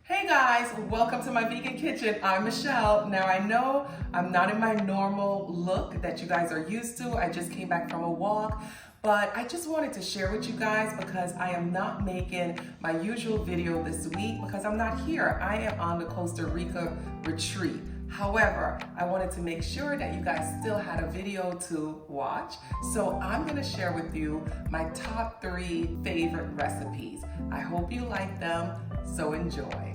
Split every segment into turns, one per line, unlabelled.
Hey guys, welcome to my vegan kitchen. I'm Michelle. Now I know I'm not in my normal look that you guys are used to. I just came back from a walk, but I just wanted to share with you guys because I am not making my usual video this week because I'm not here. I am on the Costa Rica retreat. However, I wanted to make sure that you guys still had a video to watch. So I'm gonna share with you my top 3 favorite recipes. I hope you like them, so enjoy.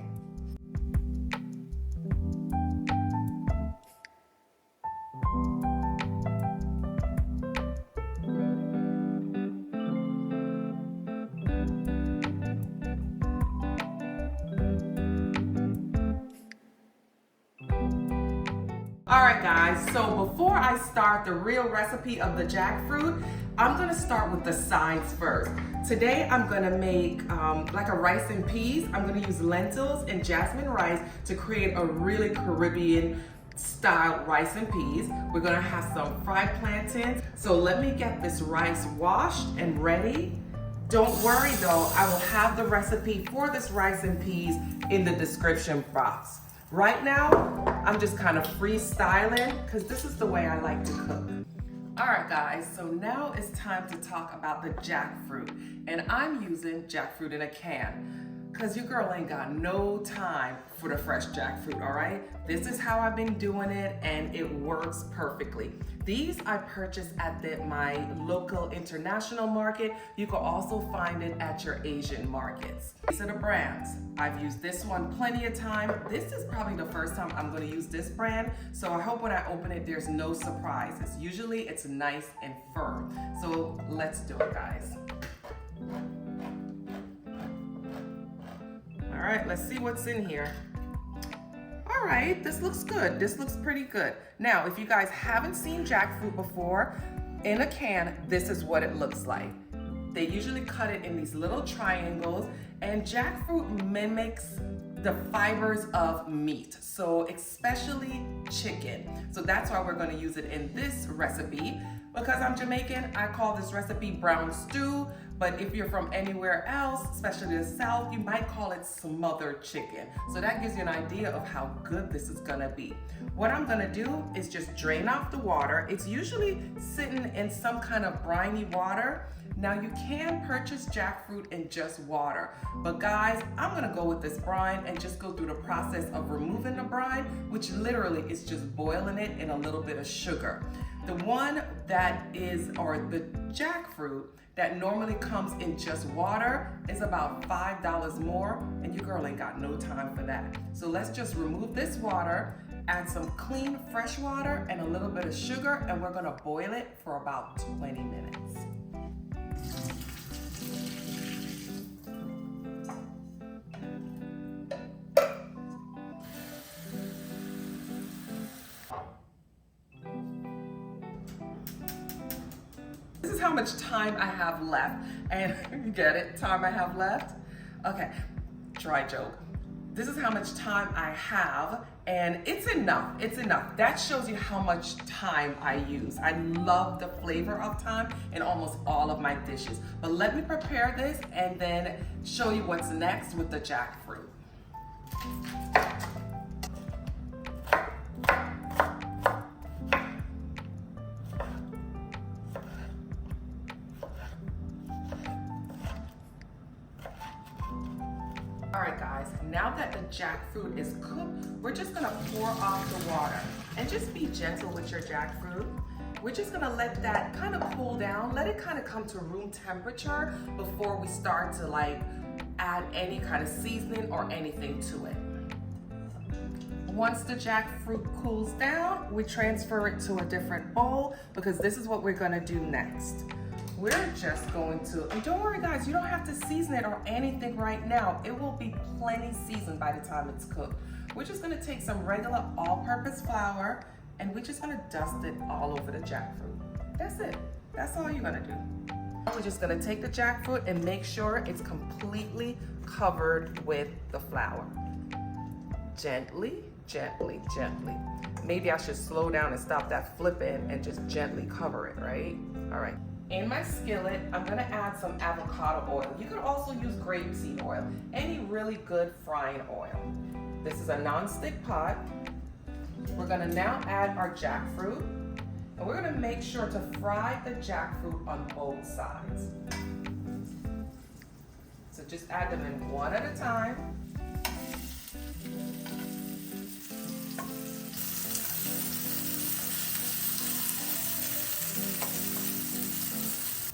Alright guys, so before I start the real recipe of the jackfruit, I'm going to start with the sides first. Today I'm going to make like a rice and peas. I'm going to use lentils and jasmine rice to create a really Caribbean style rice and peas. We're going to have some fried plantains. So let me get this rice washed and ready. Don't worry though, I will have the recipe for this rice and peas in the description box. Right now, I'm just kind of freestyling because this is the way I like to cook. All right guys, so now it's time to talk about the jackfruit. And I'm using jackfruit in a can because your girl ain't got no time for the fresh jackfruit, all right? This is how I've been doing it and it works perfectly. These I purchased at my local international market. You can also find it at your Asian markets. These are the brands. I've used this one plenty of time. This is probably the first time I'm gonna use this brand, so I hope when I open it, there's no surprises. Usually it's nice and firm. So let's do it, guys. All right, let's see what's in here. All right, this looks good. This looks pretty good. Now, if you guys haven't seen jackfruit before, in a can, this is what it looks like. They usually cut it in these little triangles, and jackfruit mimics the fibers of meat, so especially chicken. So that's why we're gonna use it in this recipe. Because I'm Jamaican, I call this recipe brown stew, but if you're from anywhere else, especially the South, you might call it smothered chicken. So that gives you an idea of how good this is gonna be. What I'm gonna do is just drain off the water. It's usually sitting in some kind of briny water. Now you can purchase jackfruit in just water, but guys, I'm gonna go with this brine and just go through the process of removing the brine, which literally is just boiling it in a little bit of sugar. The one that is, or the jackfruit that normally comes in just water is about $5 more, and your girl ain't got no time for that. So let's just remove this water, add some clean fresh water and a little bit of sugar, and we're gonna boil it for about 20 minutes. This is how much time I have left, and you get it, time I have left? Okay, dry joke. This is how much time I have, and it's enough, it's enough. That shows you how much time I use. I love the flavor of thyme in almost all of my dishes. But let me prepare this and then show you what's next with the jackfruit. All right guys, now that the jackfruit is cooked, we're just gonna pour off the water and just be gentle with your jackfruit. We're just gonna let that kind of cool down, let it kind of come to room temperature before we start to like add any kind of seasoning or anything to it. Once the jackfruit cools down, we transfer it to a different bowl because this is what we're gonna do next. We're just going to, and don't worry guys, you don't have to season it or anything right now. It will be plenty seasoned by the time it's cooked. We're just gonna take some regular all-purpose flour and we're just gonna dust it all over the jackfruit. That's it, that's all you're gonna do. We're just gonna take the jackfruit and make sure it's completely covered with the flour. Gently, gently, gently. Maybe I should slow down and stop that flipping and just gently cover it, right? All right. In my skillet, I'm gonna add some avocado oil. You could also use grapeseed oil, any really good frying oil. This is a non-stick pot. We're gonna now add our jackfruit, and we're gonna make sure to fry the jackfruit on both sides. So just add them in one at a time.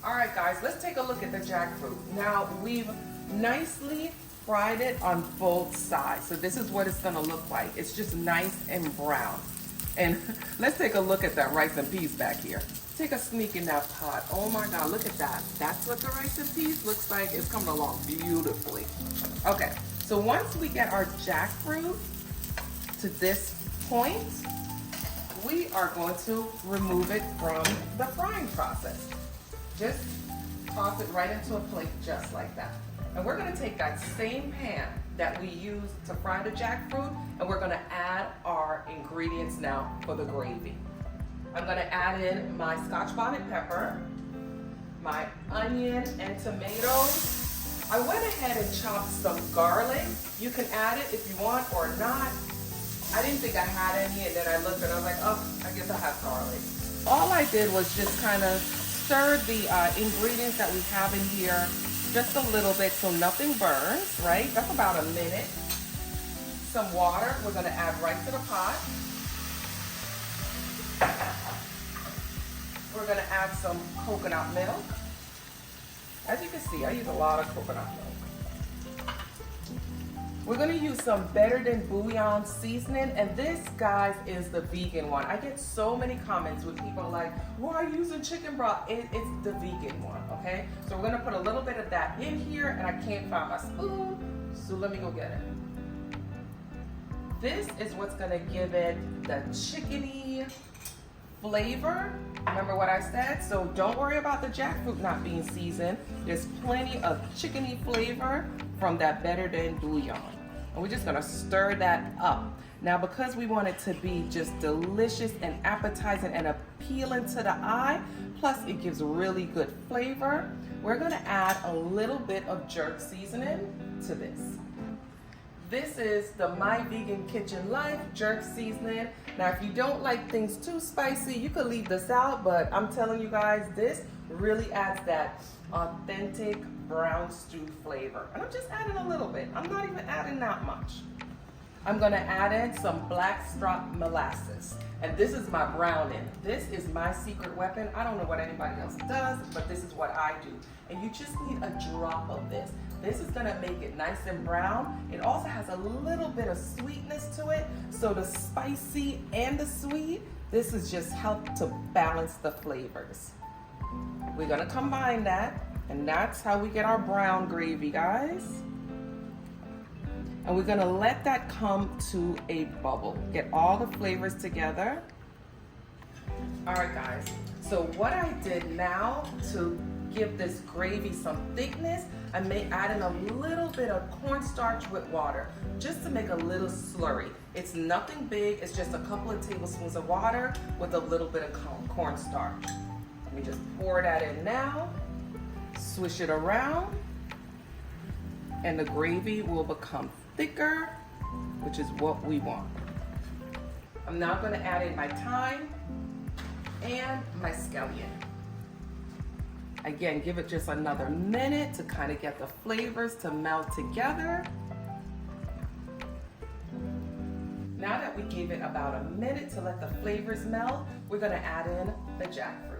All right, guys, let's take a look at the jackfruit. Now, we've nicely fried it on both sides. So this is what it's gonna look like. It's just nice and brown. And let's take a look at that rice and peas back here. Take a sneak in that pot. Oh my God, look at that. That's what the rice and peas looks like. It's coming along beautifully. Okay, so once we get our jackfruit to this point, we are going to remove it from the frying process. Just toss it right into a plate just like that. And we're gonna take that same pan that we used to fry the jackfruit, and we're gonna add our ingredients now for the gravy. I'm gonna add in my Scotch bonnet pepper, my onion and tomatoes. I went ahead and chopped some garlic. You can add it if you want or not. I didn't think I had any, and then I looked and I was like, oh, I guess I have garlic. All I did was just kind of stir the ingredients that we have in here just a little bit so nothing burns, right? That's about a minute. Some water, we're gonna add right to the pot. We're gonna add some coconut milk. As you can see, I use a lot of coconut milk. We're gonna use some Better Than Bouillon seasoning, and this, guys, is the vegan one. I get so many comments with people like, why are you using chicken broth? It's the vegan one, okay? So we're gonna put a little bit of that in here, and I can't find my spoon, so let me go get it. This is what's gonna give it the chickeny flavor. Remember what I said? So don't worry about the jackfruit not being seasoned. There's plenty of chickeny flavor from that Better Than Bouillon. And we're just gonna stir that up. Now, because we want it to be just delicious and appetizing and appealing to the eye, plus it gives really good flavor, we're gonna add a little bit of jerk seasoning to this. This is the My Vegan Kitchen Life jerk seasoning. Now, if you don't like things too spicy, you could leave this out, but I'm telling you guys, this really adds that authentic brown stew flavor. And I'm just adding a little bit. I'm not even adding that much. I'm gonna add in some blackstrap molasses. And this is my browning. This is my secret weapon. I don't know what anybody else does, but this is what I do. And you just need a drop of this. This is gonna make it nice and brown. It also has a little bit of sweetness to it. So the spicy and the sweet, this is just help to balance the flavors. We're gonna combine that, and that's how we get our brown gravy, guys. And we're gonna let that come to a bubble. Get all the flavors together. All right, guys. So what I did now to give this gravy some thickness, I may add in a little bit of cornstarch with water, just to make a little slurry. It's nothing big, it's just a couple of tablespoons of water with a little bit of cornstarch. Let me just pour that in now, swish it around, and the gravy will become thicker, which is what we want. I'm now gonna add in my thyme and my scallion. Again, give it just another minute to kind of get the flavors to melt together. Now that we gave it about a minute to let the flavors melt, we're gonna add in the jackfruit.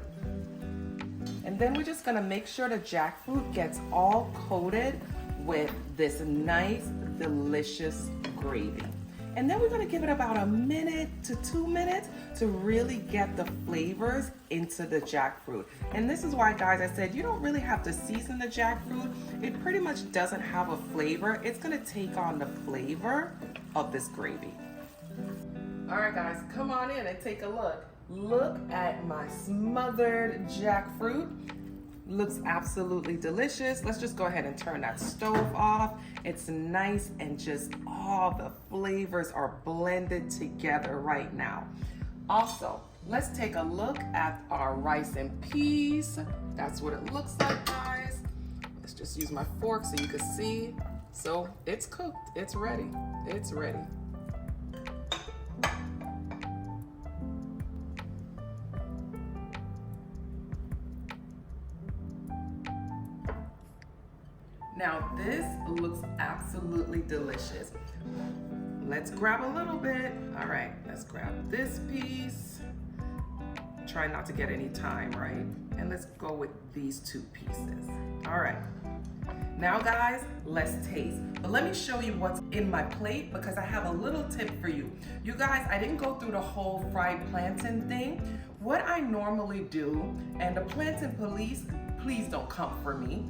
And then we're just gonna make sure the jackfruit gets all coated with this nice, delicious gravy. And then we're gonna give it about a minute to 2 minutes to really get the flavors into the jackfruit. And this is why, guys, I said you don't really have to season the jackfruit. It pretty much doesn't have a flavor. It's gonna take on the flavor of this gravy. All right, guys, come on in and take a look. Look at my smothered jackfruit. Looks absolutely delicious. Let's just go ahead and turn that stove off. It's nice and just all the flavors are blended together right now. Also, let's take a look at our rice and peas That's what it looks like, guys. Let's just use my fork so you can see. So it's cooked, it's ready, it's ready. Now this looks absolutely delicious. Let's grab a little bit. All right, let's grab this piece. Try not to get any thyme, right? And let's go with these 2 pieces. All right. Now guys, let's taste. But let me show you what's in my plate because I have a little tip for you. You guys, I didn't go through the whole fried plantain thing. What I normally do, and the plantain police, please don't come for me.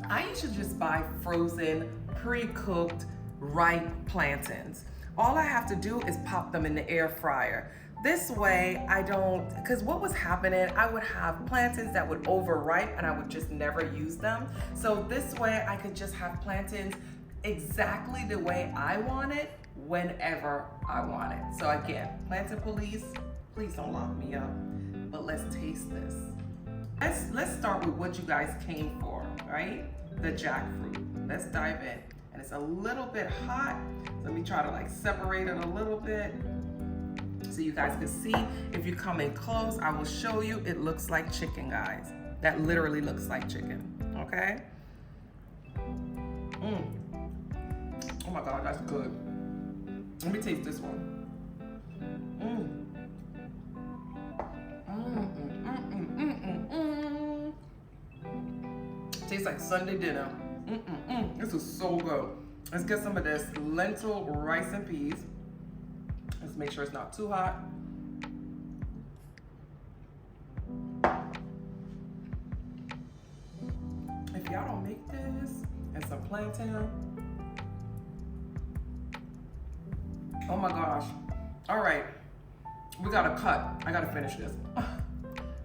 I usually just buy frozen, pre-cooked, ripe plantains. All I have to do is pop them in the air fryer. This way I don't, because what was happening, I would have plantains that would overripe and I would just never use them. So this way I could just have plantains exactly the way I want it, whenever I want it. So again, plantain police, please don't lock me up, but let's taste this. Let's start with what you guys came for, right? The jackfruit. Let's dive in. And it's a little bit hot. So let me try to like separate it a little bit so you guys can see. If you come in close, I will show you. It looks like chicken, guys. That literally looks like chicken, okay? Oh my God, that's good. Let me taste this one. Tastes like Sunday dinner. This is so good. Let's get some of this lentil rice and peas. Let's make sure it's not too hot. If y'all don't make this and some plantain, oh my gosh. All right, we gotta cut. I gotta finish this.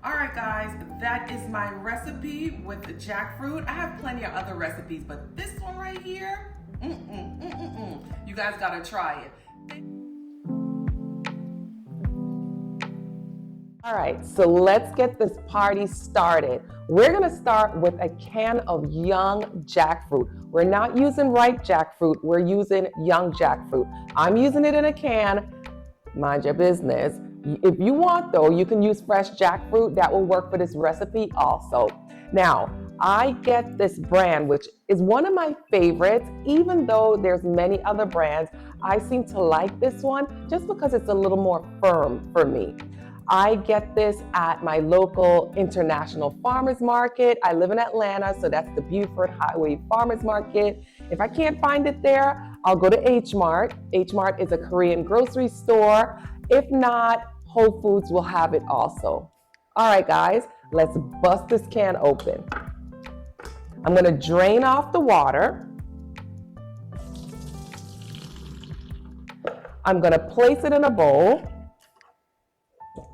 All right, guys, that is my recipe with the jackfruit. I have plenty of other recipes, but this one right here, you guys gotta try it. All right, so let's get this party started. We're gonna start with a can of young jackfruit. We're not using ripe jackfruit, we're using young jackfruit. I'm using it in a can, mind your business. If you want though, you can use fresh jackfruit. That will work for this recipe also. Now, I get this brand, which is one of my favorites, even though there's many other brands. I seem to like this one just because it's a little more firm for me. I get this at my local international farmers market. I live in Atlanta, so that's the Buford Highway Farmers Market. If I can't find it there, I'll go to H Mart. H Mart is a Korean grocery store. If not, Whole Foods will have it also. All right, guys, let's bust this can open. I'm gonna drain off the water. I'm gonna place it in a bowl.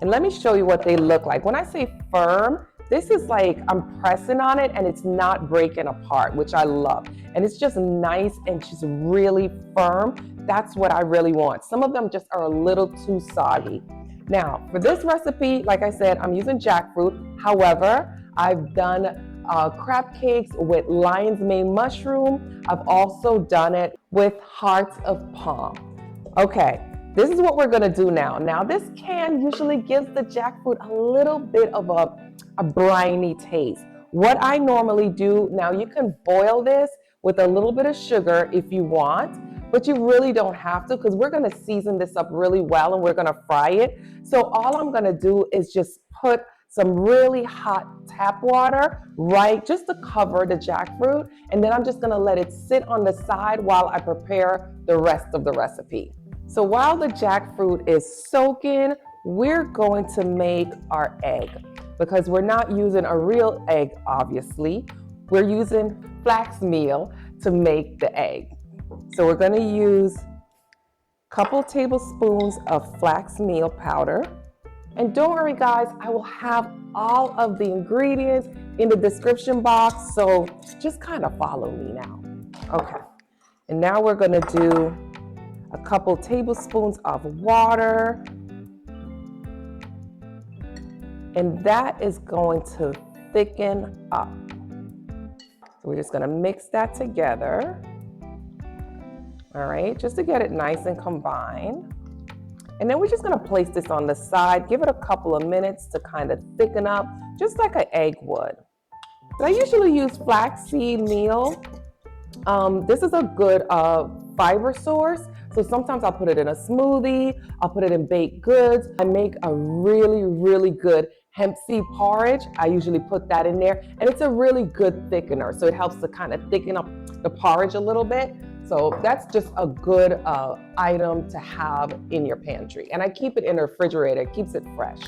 And let me show you what they look like. When I say firm, this is like I'm pressing on it and it's not breaking apart, which I love. And it's just nice and just really firm. That's what I really want. Some of them just are a little too soggy. Now, for this recipe, like I said, I'm using jackfruit. However, I've done crab cakes with lion's mane mushroom. I've also done it with hearts of palm. Okay, this is what we're gonna do now. Now, this can usually gives the jackfruit a little bit of a briny taste. What I normally do, now you can boil this with a little bit of sugar if you want, but you really don't have to because we're gonna season this up really well and we're gonna fry it. So all I'm gonna do is just put some really hot tap water, right, just to cover the jackfruit. And then I'm just gonna let it sit on the side while I prepare the rest of the recipe. So while the jackfruit is soaking, we're going to make our egg because we're not using a real egg, obviously. We're using flax meal to make the egg. So we're gonna use a couple tablespoons of flax meal powder. And don't worry guys, I will have all of the ingredients in the description box, so just kind of follow me now. Okay, and now we're gonna do a couple tablespoons of water. And that is going to thicken up. So we're just gonna mix that together. All right, just to get it nice and combined. And then we're just gonna place this on the side, give it a couple of minutes to kind of thicken up, just like an egg would. So I usually use flaxseed meal. This is a good fiber source. So sometimes I'll put it in a smoothie, I'll put it in baked goods. I make a really, really good hemp seed porridge. I usually put that in there, and it's a really good thickener. So it helps to kind of thicken up the porridge a little bit. So that's just a good item to have in your pantry. And I keep it in the refrigerator, it keeps it fresh.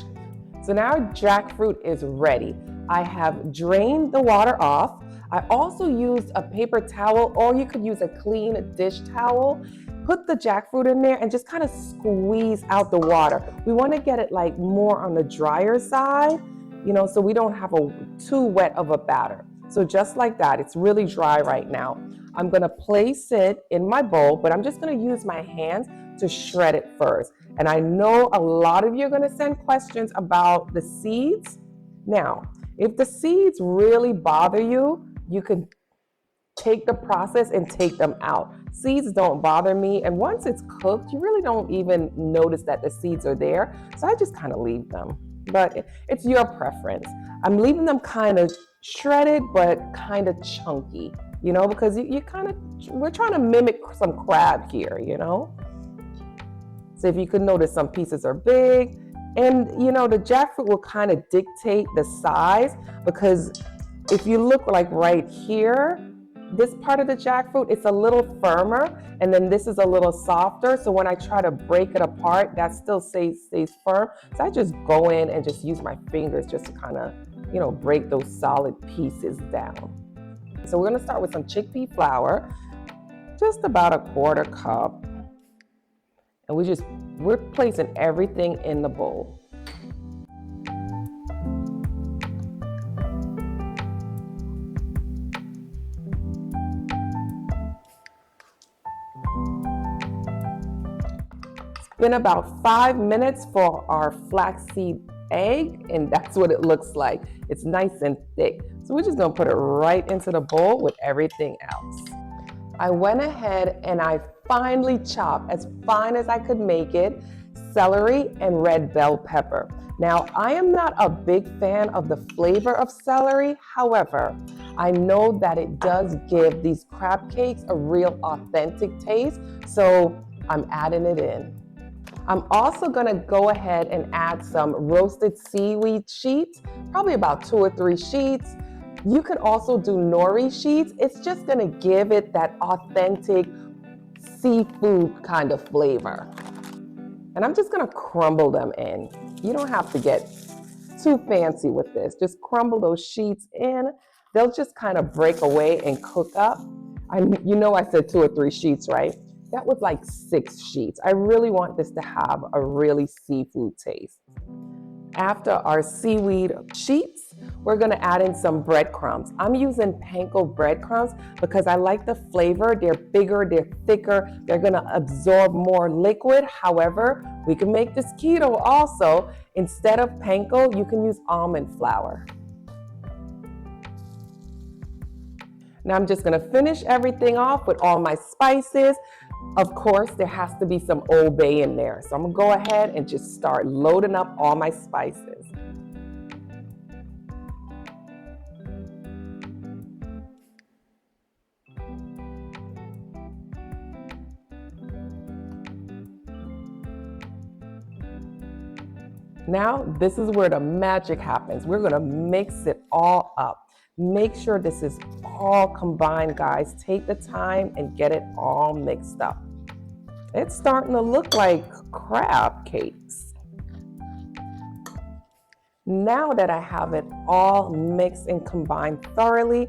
So now our jackfruit is ready. I have drained the water off. I also used a paper towel, or you could use a clean dish towel. Put the jackfruit in there and just kind of squeeze out the water. We want to get it like more on the drier side, you know, so we don't have too wet of a batter. So just like that, it's really dry right now. I'm gonna place it in my bowl, but I'm just gonna use my hands to shred it first. And I know a lot of you are gonna send questions about the seeds. Now, if the seeds really bother you, you can take the process and take them out. Seeds don't bother me, and once it's cooked, you really don't even notice that the seeds are there. So I just kind of leave them, but it's your preference. I'm leaving them kind of shredded, but kind of chunky, you know, because we're trying to mimic some crab here, you know? So if you could notice, some pieces are big, and you know, the jackfruit will kind of dictate the size, because if you look like right here, this part of the jackfruit, it's a little firmer, and then this is a little softer. So when I try to break it apart, that still stays firm. So I just go in and just use my fingers just to kind of, you know, break those solid pieces down. So we're gonna start with some chickpea flour, just about a 1/4 cup. And we're placing everything in the bowl. Been about 5 minutes for our flaxseed egg, and that's what it looks like. It's nice and thick. So we're just gonna put it right into the bowl with everything else. I went ahead and I finely chopped, as fine as I could make it, celery and red bell pepper. Now, I am not a big fan of the flavor of celery. However, I know that it does give these crab cakes a real authentic taste, so I'm adding it in. I'm also gonna go ahead and add some roasted seaweed sheets, probably about 2 or 3 sheets. You can also do nori sheets. It's just gonna give it that authentic seafood kind of flavor. And I'm just gonna crumble them in. You don't have to get too fancy with this. Just crumble those sheets in. They'll just kind of break away and cook up. You know I said 2 or 3 sheets, right? That was like 6 sheets. I really want this to have a really seafood taste. After our seaweed sheets, we're gonna add in some breadcrumbs. I'm using panko breadcrumbs because I like the flavor. They're bigger, they're thicker, they're gonna absorb more liquid. However, we can make this keto also. Instead of panko, you can use almond flour. Now I'm just gonna finish everything off with all my spices. Of course, there has to be some Old Bay in there. So I'm gonna go ahead and just start loading up all my spices. Now, this is where the magic happens. We're gonna mix it all up. Make sure this is all combined, guys. Take the time and get it all mixed up. It's starting to look like crab cakes. Now that I have it all mixed and combined thoroughly,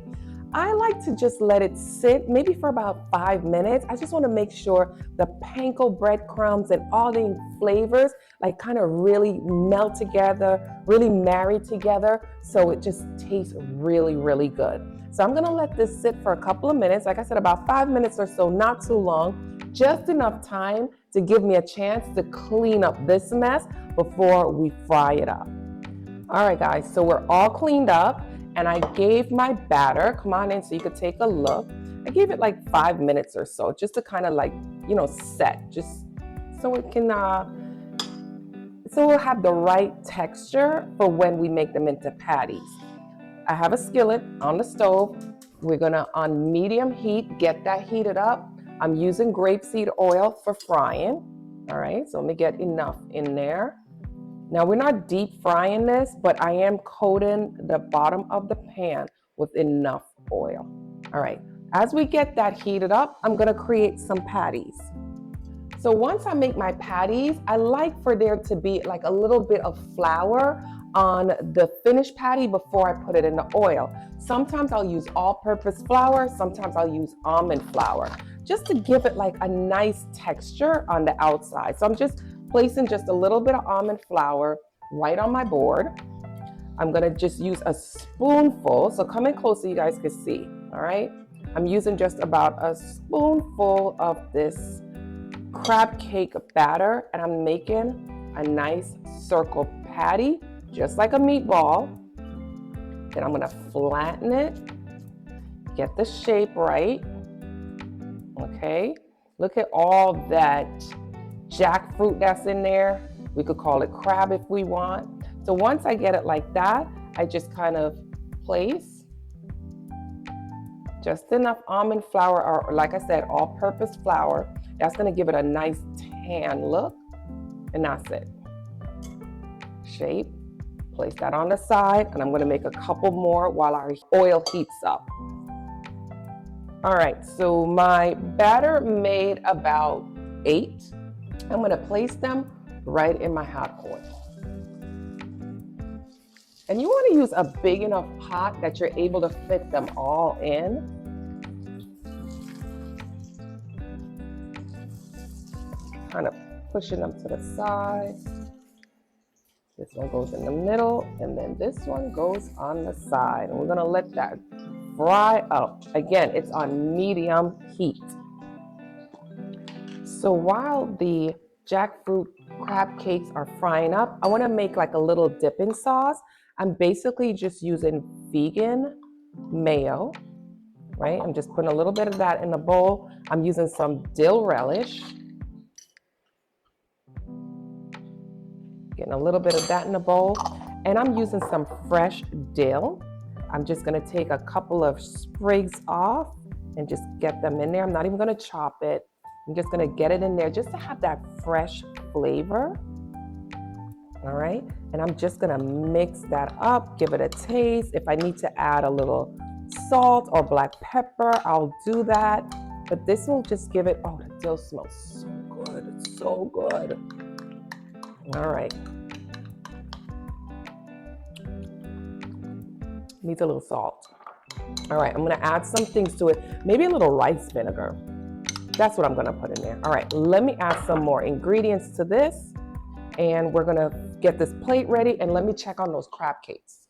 I like to just let it sit maybe for about 5 minutes. I just want to make sure the panko breadcrumbs and all the flavors like kind of really melt together, really marry together, so it just tastes really, really good. So I'm gonna let this sit for a couple of minutes. Like I said, about 5 minutes or so, not too long, just enough time to give me a chance to clean up this mess before we fry it up. All right, guys, so we're all cleaned up. and I gave my batter, come on in so you could take a look. I gave it like 5 minutes or so, just to kind of like, you know, set, just so it can, so we'll have the right texture for when we make them into patties. I have a skillet on the stove. We're gonna, on medium heat, get that heated up. I'm using grapeseed oil for frying. All right, so let me get enough in there. Now we're not deep frying this, but I am coating the bottom of the pan with enough oil. All right, as we get that heated up, I'm gonna create some patties. So once I make my patties, I like for there to be like a little bit of flour on the finished patty before I put it in the oil. Sometimes I'll use all-purpose flour, sometimes I'll use almond flour, just to give it like a nice texture on the outside. So I'm just placing just a little bit of almond flour right on my board. I'm gonna just use a spoonful, so come in close so you guys can see, all right? I'm using just about a spoonful of this crab cake batter, and I'm making a nice circle patty, just like a meatball. Then I'm gonna flatten it, get the shape right. Okay, look at all that jackfruit that's in there. We could call it crab if we want. So once I get it like that, I just kind of place just enough almond flour, or like I said, all-purpose flour. That's gonna give it a nice tan look, and that's it. Shape, place that on the side, and I'm gonna make a couple more while our oil heats up. All right, so my batter made about 8. I'm gonna place them right in my hot oil. And you wanna use a big enough pot that you're able to fit them all in. Kind of pushing them to the side. This one goes in the middle, and then this one goes on the side. And we're gonna let that fry up. Again, it's on medium heat. So while the jackfruit crab cakes are frying up, I wanna make like a little dipping sauce. I'm basically just using vegan mayo, right? I'm just putting a little bit of that in a bowl. I'm using some dill relish. Getting a little bit of that in a bowl. And I'm using some fresh dill. I'm just gonna take a couple of sprigs off and just get them in there. I'm not even gonna chop it. I'm just gonna get it in there just to have that fresh flavor. All right, and I'm just gonna mix that up, give it a taste. If I need to add a little salt or black pepper, I'll do that. But this will just give it, oh, the dill smells so good, it's so good. All right. Needs a little salt. All right, I'm gonna add some things to it. Maybe a little rice vinegar. That's what I'm gonna put in there. All right, let me add some more ingredients to this, and we're gonna get this plate ready, and let me check on those crab cakes.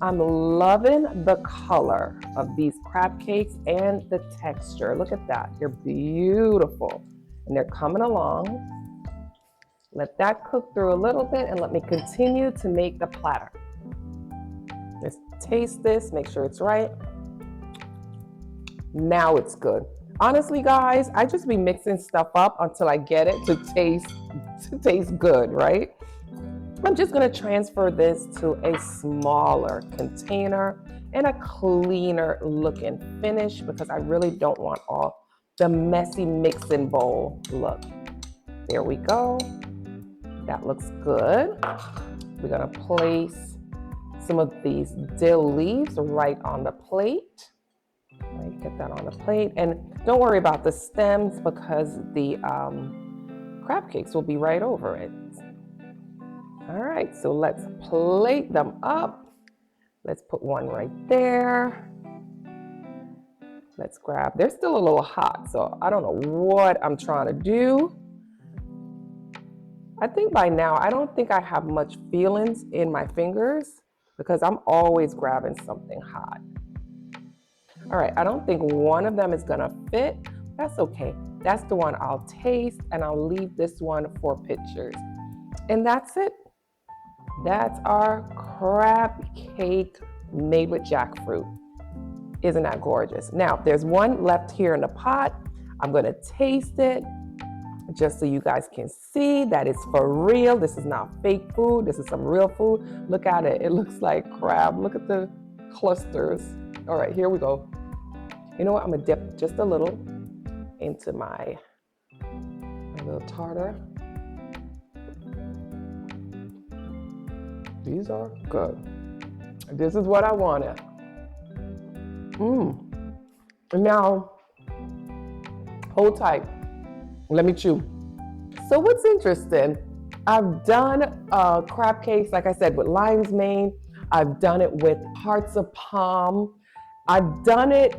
I'm loving the color of these crab cakes and the texture. Look at that, they're beautiful, and they're coming along. Let that cook through a little bit, and let me continue to make the platter. Let's taste this, make sure it's right. Now it's good. Honestly, guys, I just be mixing stuff up until I get it to taste good, right? I'm just gonna transfer this to a smaller container and a cleaner looking finish, because I really don't want all the messy mixing bowl look. There we go. That looks good. We're gonna place some of these dill leaves right on the plate. Right, get that on the plate. And don't worry about the stems, because the crab cakes will be right over it. All right, so let's plate them up. Let's put one right there. Let's grab, they're still a little hot, so I don't know what I'm trying to do. I think by now, I don't think I have much feelings in my fingers, because I'm always grabbing something hot. All right, I don't think one of them is gonna fit. That's okay. That's the one I'll taste, and I'll leave this one for pictures. And that's it. That's our crab cake made with jackfruit. Isn't that gorgeous? Now, there's one left here in the pot. I'm gonna taste it just so you guys can see that it's for real. This is not fake food. This is some real food. Look at it. It looks like crab. Look at the clusters. All right, here we go. You know what? I'm gonna dip just a little into my little tartar. These are good. This is what I wanted. Now, hold tight. Let me chew. So what's interesting, I've done crab cakes, like I said, with lion's mane. I've done it with hearts of palm. I've done it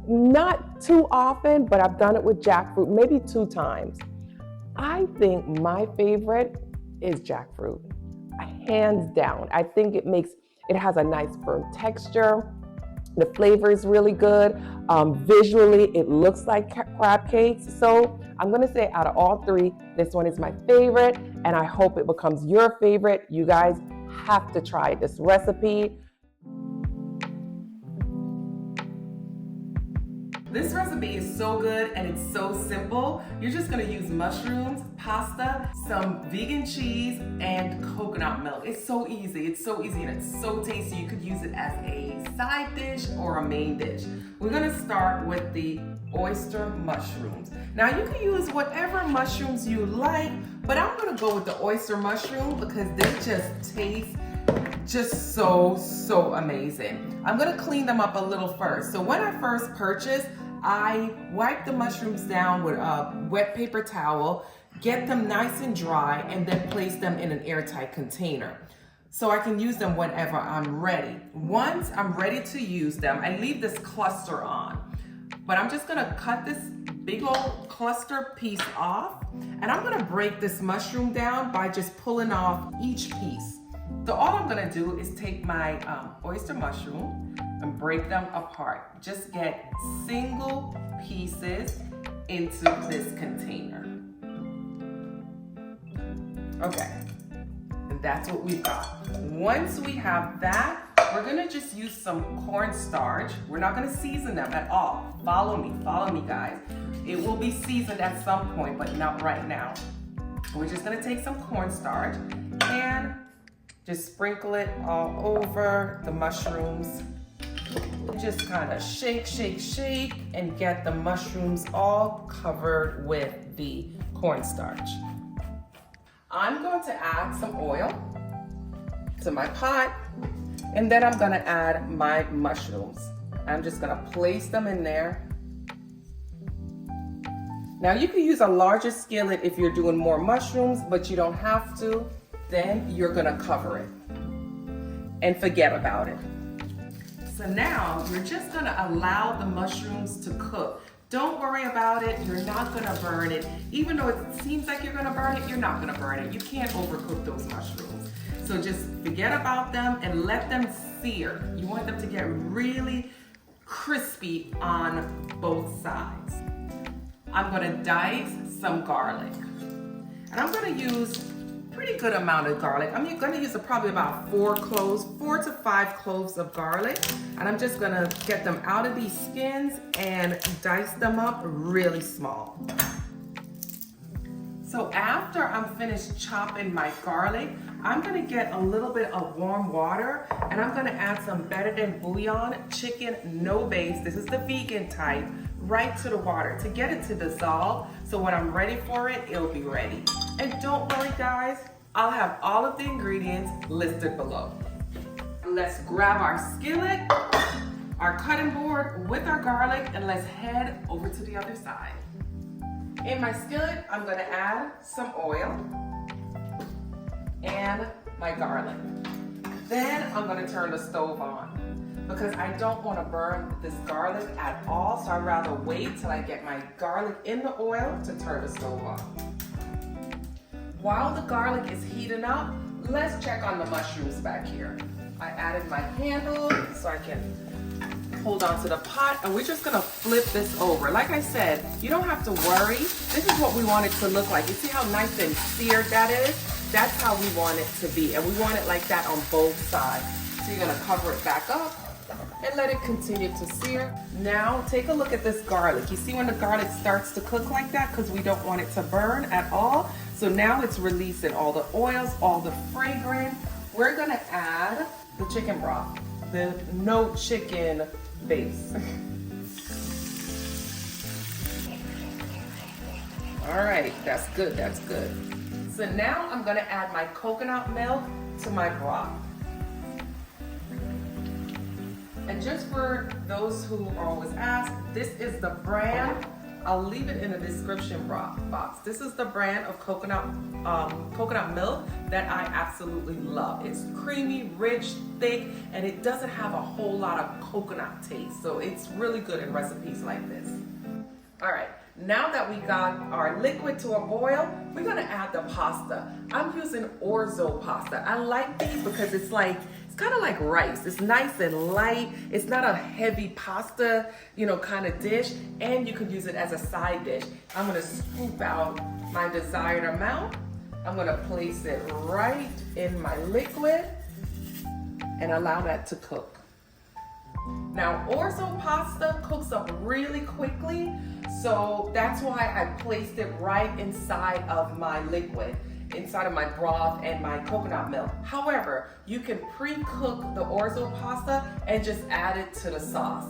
not too often, but I've done it with jackfruit, maybe 2 times. I think my favorite is jackfruit, hands down. I think it has a nice firm texture. The flavor is really good. Visually, it looks like crab cakes. So I'm gonna say out of all 3, this one is my favorite, and I hope it becomes your favorite. You guys have to try this recipe. This recipe is so good and it's so simple. You're just gonna use mushrooms, pasta, some vegan cheese, and coconut milk. It's so easy and it's so tasty. You could use it as a side dish or a main dish. We're gonna start with the oyster mushrooms. Now you can use whatever mushrooms you like, but I'm gonna go with the oyster mushroom because they just taste just so amazing. I'm gonna clean them up a little first. So when I first purchased, I wipe the mushrooms down with a wet paper towel, get them nice and dry, and then place them in an airtight container so I can use them whenever I'm ready. Once I'm ready to use them, I leave this cluster on, but I'm just gonna cut this big old cluster piece off, and I'm gonna break this mushroom down by just pulling off each piece. So all I'm gonna do is take my oyster mushroom and break them apart. Just get single pieces into this container. Okay, and that's what we've got. Once we have that, we're gonna just use some cornstarch. We're not gonna season them at all. Follow me guys. It will be seasoned at some point, but not right now. We're just gonna take some cornstarch and just sprinkle it all over the mushrooms. Just kind of shake, and get the mushrooms all covered with the cornstarch. I'm going to add some oil to my pot, and then I'm gonna add my mushrooms. I'm just gonna place them in there. Now you can use a larger skillet if you're doing more mushrooms, but you don't have to. Then you're gonna cover it and forget about it. So now you're just gonna allow the mushrooms to cook. Don't worry about it, you're not gonna burn it. Even though it seems like you're gonna burn it, you're not gonna burn it. You can't overcook those mushrooms. So just forget about them and let them sear. You want them to get really crispy on both sides. I'm gonna dice some garlic. And I'm gonna use pretty good amount of garlic. I'm gonna use probably about 4 to 5 cloves of garlic. And I'm just gonna get them out of these skins and dice them up really small. So after I'm finished chopping my garlic, I'm gonna get a little bit of warm water and I'm gonna add some better than bouillon chicken, no base. This is the vegan type, right to the water to get it to dissolve. So when I'm ready for it, it'll be ready. And don't worry guys, I'll have all of the ingredients listed below. Let's grab our skillet, our cutting board with our garlic, and let's head over to the other side. In my skillet, I'm gonna add some oil and my garlic. Then I'm gonna turn the stove on because I don't wanna burn this garlic at all, so I'd rather wait till I get my garlic in the oil to turn the stove on. While the garlic is heating up, let's check on the mushrooms back here. I added my handle so I can hold on to the pot, and we're just gonna flip this over. Like I said, you don't have to worry. This is what we want it to look like. You see how nice and seared that is? That's how we want it to be. And we want it like that on both sides. So you're gonna cover it back up and let it continue to sear. Now take a look at this garlic. You see when the garlic starts to cook like that? Because we don't want it to burn at all. So now it's releasing all the oils, all the fragrance. We're gonna add the chicken broth, the no chicken base. All right, that's good, that's good. So now I'm gonna add my coconut milk to my broth. And just for those who are always asked, this is the brand. I'll leave it in the description box. This is the brand of coconut milk that I absolutely love. It's creamy, rich, thick, and it doesn't have a whole lot of coconut taste. So it's really good in recipes like this. All right, now that we got our liquid to a boil, we're gonna add the pasta. I'm using Orzo pasta. I like these because it's kind of like rice. It's nice and light. It's not a heavy pasta, kind of dish, and you can use it as a side dish. I'm gonna scoop out my desired amount. I'm gonna place it right in my liquid and allow that to cook. Now, Orzo pasta cooks up really quickly, so that's why I placed it right inside of my liquid, inside of my broth and my coconut milk. However, you can pre-cook the Orzo pasta and just add it to the sauce.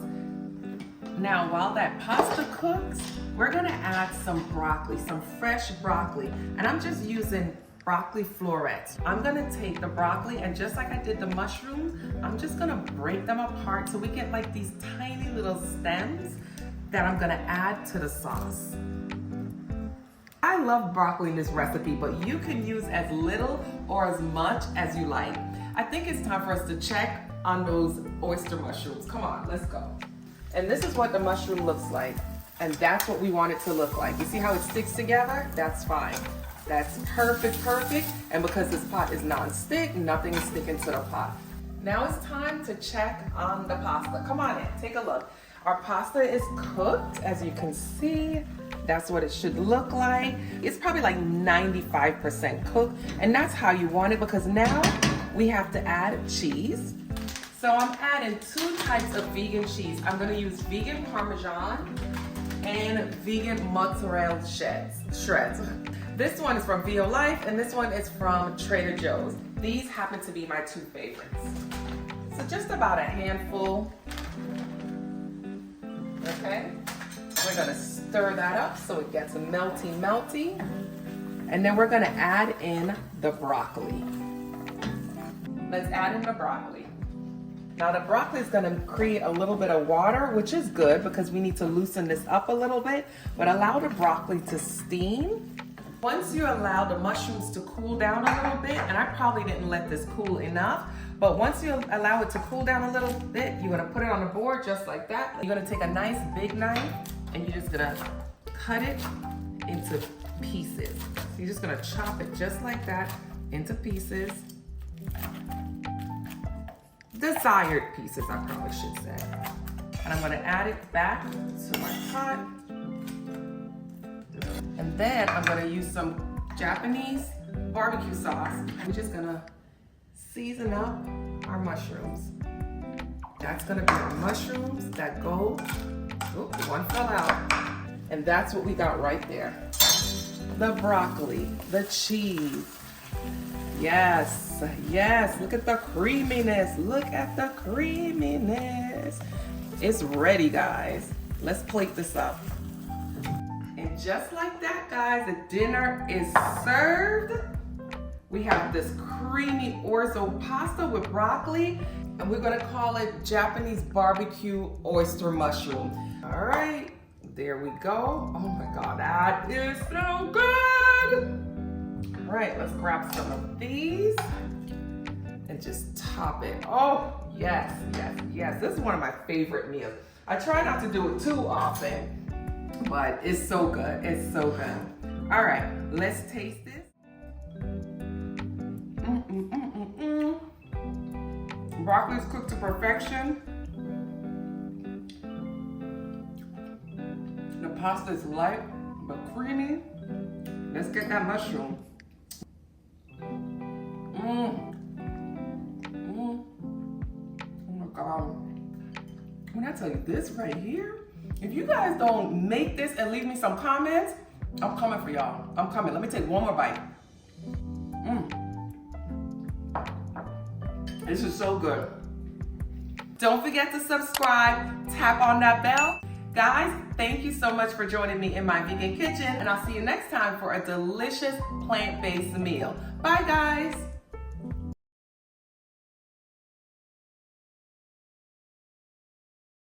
Now, while that pasta cooks, we're gonna add some broccoli, some fresh broccoli, and I'm just using broccoli florets. I'm gonna take the broccoli and just like I did the mushrooms, I'm just gonna break them apart so we get like these tiny little stems that I'm gonna add to the sauce. I love broccoli in this recipe, but you can use as little or as much as you like. I think it's time for us to check on those oyster mushrooms. Come on, let's go. And this is what the mushroom looks like. And that's what we want it to look like. You see how it sticks together? That's fine. That's perfect. And because this pot is non-stick, nothing is sticking to the pot. Now it's time to check on the pasta. Come on in, take a look. Our pasta is cooked, as you can see. That's what it should look like. It's probably like 95% cooked, and that's how you want it because now we have to add cheese. So I'm adding 2 types of vegan cheese. I'm gonna use vegan Parmesan and vegan mozzarella shreds. This one is from Bio Life and this one is from Trader Joe's. These happen to be my 2 favorites. So just about a handful. Okay, we're gonna stir that up so it gets melty. And then we're gonna add in the broccoli. Let's add in the broccoli. Now the broccoli is gonna create a little bit of water, which is good because we need to loosen this up a little bit, but allow the broccoli to steam. Once you allow the mushrooms to cool down a little bit, and I probably didn't let this cool enough, but once you allow it to cool down a little bit, you're gonna put it on the board just like that. You're gonna take a nice big knife and you're just gonna cut it into pieces. So you're just gonna chop it just like that into pieces. Desired pieces, I probably should say. And I'm gonna add it back to my pot. And then I'm gonna use some Japanese barbecue sauce. We're just gonna season up our mushrooms. That's gonna be our mushrooms that go, oops, one fell out. And that's what we got right there. The broccoli, the cheese. Yes, look at the creaminess. Look at the creaminess. It's ready, guys. Let's plate this up. And just like that, guys, the dinner is served. We have this creamy Orzo pasta with broccoli, and we're gonna call it Japanese barbecue oyster mushroom. All right, there we go. Oh my God, that is so good. All right, let's grab some of these and just top it. Oh, yes. This is one of my favorite meals. I try not to do it too often, but it's so good. It's so good. All right, let's taste this. Broccoli is cooked to perfection. The pasta is light but creamy. Let's get that mushroom. Oh my God. When I tell you this right here, if you guys don't make this and leave me some comments, I'm coming for y'all. I'm coming. Let me take one more bite. This is so good. Don't forget to subscribe, tap on that bell. Guys, thank you so much for joining me in my vegan kitchen, and I'll see you next time for a delicious plant-based meal. Bye, guys.